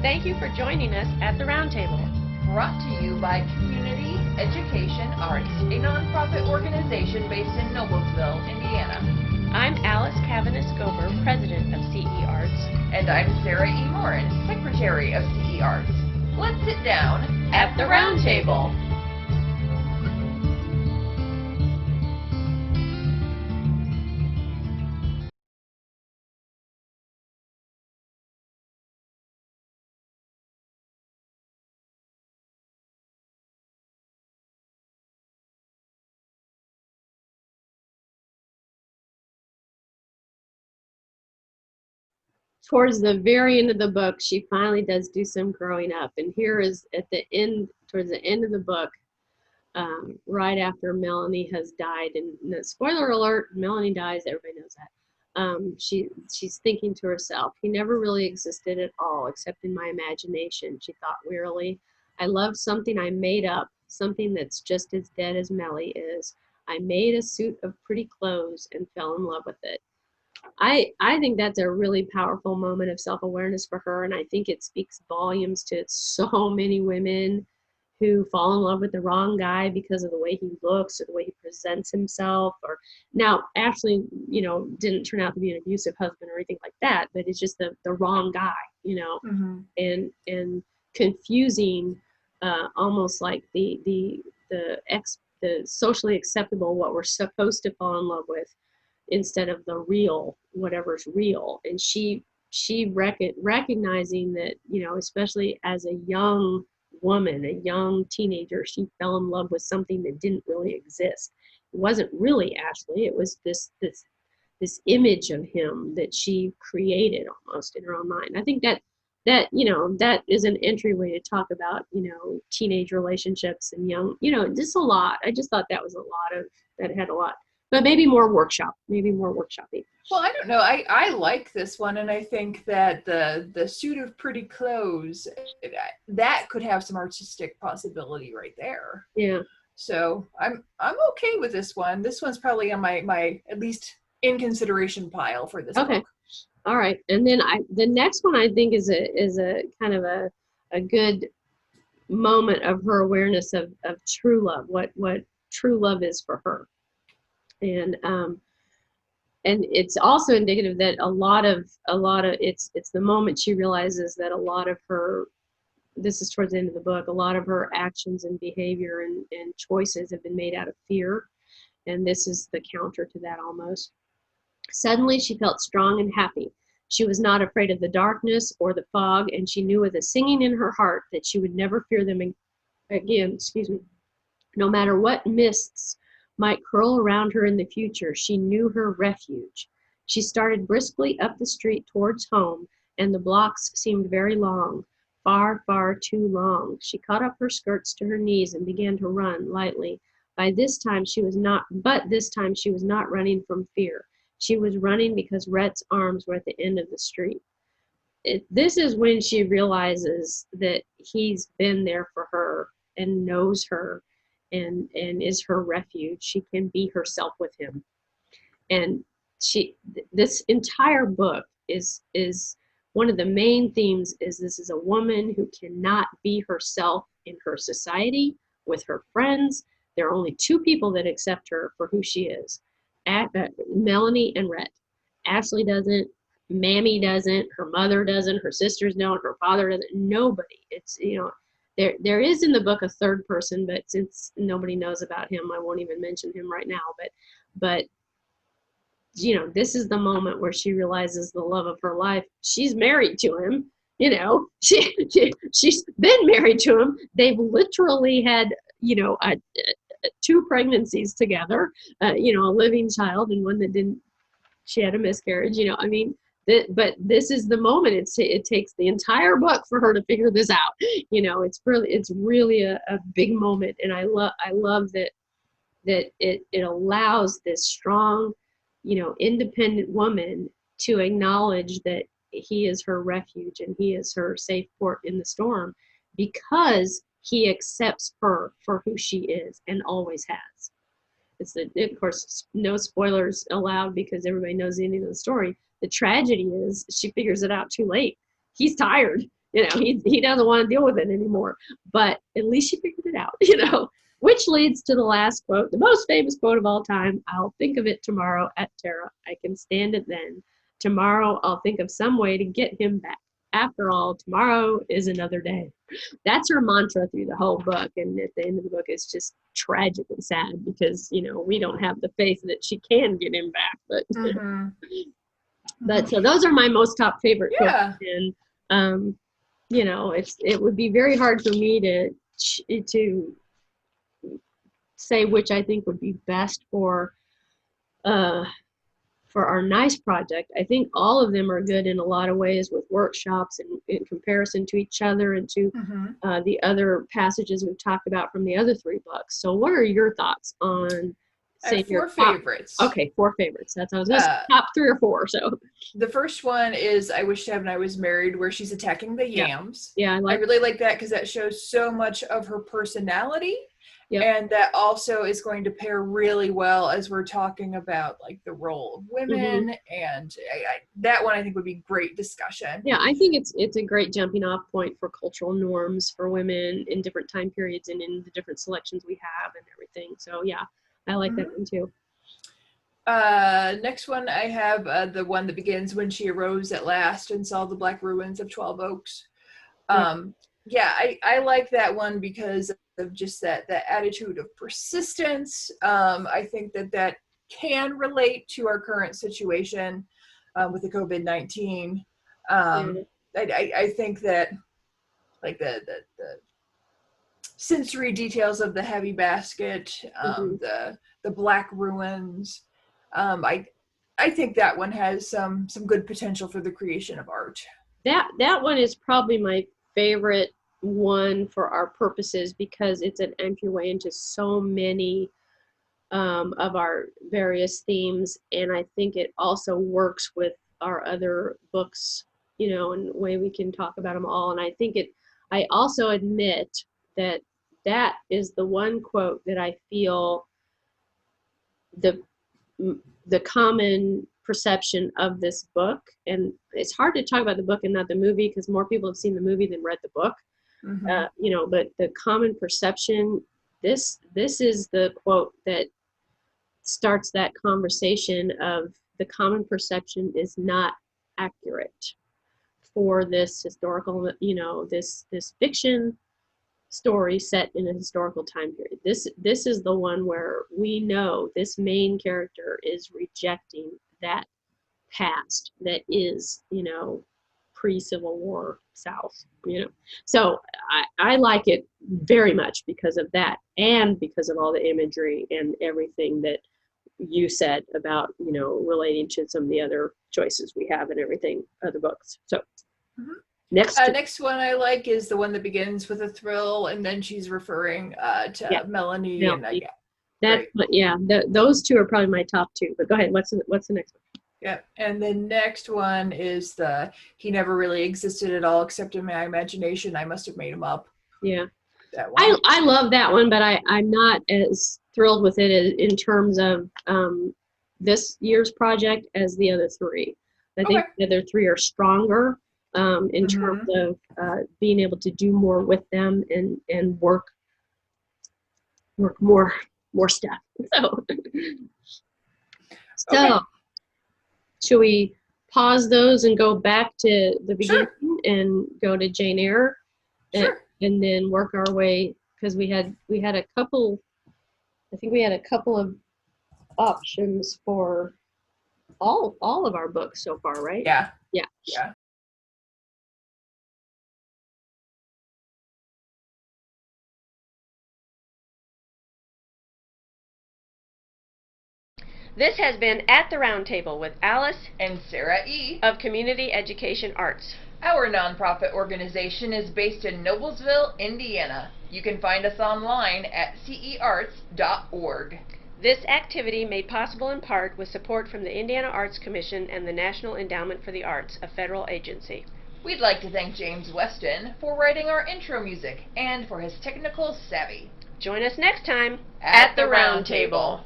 Thank you for joining us at the Roundtable. Brought to you by Community Education Arts, a nonprofit organization based in Noblesville, Indiana. I'm Alice Cavanagh-Scober, President of CE Arts. And I'm Sarah E. Morin, Secretary of CE Arts. Let's sit down at the Roundtable. Towards the very end of the book, she finally does do some growing up. And here is at the end, towards the end of the book, right after Melanie has died, and no, spoiler alert, Melanie dies, everybody knows that. She's thinking to herself, he never really existed at all, except in my imagination, she thought wearily. I love something I made up, something that's just as dead as Melly is. I made a suit of pretty clothes and fell in love with it. I think that's a really powerful moment of self-awareness for her, and I think it speaks volumes to so many women who fall in love with the wrong guy because of the way he looks or the way he presents himself. Or now Ashley, didn't turn out to be an abusive husband or anything like that, but it's just the wrong guy, Mm-hmm. and confusing, almost like the socially acceptable, what we're supposed to fall in love with, instead of the real, whatever's real. And she recognizing that, especially as a young woman, a young teenager, she fell in love with something that didn't really exist. It wasn't really Ashley. It was this image of him that she created almost in her own mind. I think that that is an entryway to talk about, teenage relationships and young, just a lot. I just thought that was a lot of, that had a lot, but maybe more workshopping. Well, I don't know. I like this one, and I think that the suit of pretty clothes, that could have some artistic possibility right there. Yeah. So I'm okay with this one. This one's probably on my at least in consideration pile for this okay book. All right. And then the next one I think is a kind of a good moment of her awareness of true love, what true love is for her. And it's also indicative that a lot of it's the moment she realizes that a lot of her, this is towards the end of the book, a lot of her actions and behavior and choices have been made out of fear. And this is the counter to that almost. Suddenly she felt strong and happy. She was not afraid of the darkness or the fog, and she knew with a singing in her heart that she would never fear them again, no matter what mists might curl around her in the future. She knew her refuge. She started briskly up the street towards home, and the blocks seemed very long, far, far too long. She caught up her skirts to her knees and began to run lightly. This time she was not running from fear. She was running because Rhett's arms were at the end of the street. This is when she realizes that he's been there for her and knows her and is her refuge. She can be herself with him. And this entire book is one of the main themes is this is a woman who cannot be herself in her society, with her friends. There are only two people that accept her for who she is. Melanie and Rhett. Ashley doesn't, Mammy doesn't, her mother doesn't, her sisters don't, her father doesn't, nobody. It's, there is in the book a third person, but since nobody knows about him, I won't even mention him right now. But this is the moment where she realizes the love of her life. She's married to him. She's been married to him. They've literally had, two pregnancies together, a living child and one that didn't, she had a miscarriage, but this is the moment. It takes the entire book for her to figure this out. It's really a big moment. And I love that it allows this strong, independent woman to acknowledge that he is her refuge and he is her safe port in the storm, because he accepts her for who she is and always has. Of course, no spoilers allowed because everybody knows the ending of the story. The tragedy is she figures it out too late. He's tired. he doesn't want to deal with it anymore. But at least she figured it out. Which leads to the last quote, the most famous quote of all time. I'll think of it tomorrow at Terra. I can stand it then. Tomorrow I'll think of some way to get him back. After all, tomorrow is another day. That's her mantra through the whole book. And at the end of the book, it's just tragic and sad because, we don't have the faith that she can get him back. But, but so those are my most top favorite quotes. And, it would be very hard for me to say which I think would be best for our NICE project. I think all of them are good in a lot of ways with workshops and in comparison to each other and to the other passages we've talked about from the other 3 books. So what are your thoughts on your favorites? Okay, 4 favorites. That's I was going to say top 3 or 4. So the first one is I Wish to Heaven I Was Married, where she's attacking the yams. Yeah, I really like that because that shows so much of her personality. Yep. And that also is going to pair really well as we're talking about like the role of women, and that one I think would be great discussion. Yeah, I think it's a great jumping off point for cultural norms for women in different time periods and in the different selections we have and everything. So yeah, I like that one too. Next one I have the one that begins when she arose at last and saw the black ruins of 12 Oaks. I like that one because of just that attitude of persistence. I think that can relate to our current situation with the COVID-19. I think that like the sensory details of the heavy basket, the black ruins. I think that one has some good potential for the creation of art. That one is probably my favorite one for our purposes because it's an entryway into so many of our various themes, and I think it also works with our other books, in a way we can talk about them all. And I also admit that is the one quote that I feel the common perception of this book, and it's hard to talk about the book and not the movie because more people have seen the movie than read the book. But the common perception, this is the quote that starts that conversation of the common perception is not accurate for this historical, this fiction story set in a historical time period. This is the one where we know this main character is rejecting that past that is, pre-Civil War South, So I like it very much because of that and because of all the imagery and everything that you said about, relating to some of the other choices we have and everything, other books. So next one I like is the one that begins with a thrill and then she's referring to Melanie. Those 2 are probably my top 2, but go ahead. What's the next one? Yeah, and the next one is he never really existed at all except in my imagination. I must have made him up. Yeah, that one. I love that one, but I'm not as thrilled with it in terms of this year's project as the other 3. I think the other 3 are stronger in terms of being able to do more with them and work more stuff. So. Should we pause those and go back to the beginning and go to Jane Eyre and then work our way, because we had a couple, I think we had a couple of options for all of our books so far, right? Yeah. This has been At the Round Table with Alice and Sarah E. of Community Education Arts. Our nonprofit organization is based in Noblesville, Indiana. You can find us online at cearts.org. This activity made possible in part with support from the Indiana Arts Commission and the National Endowment for the Arts, a federal agency. We'd like to thank James Weston for writing our intro music and for his technical savvy. Join us next time at the Round Table.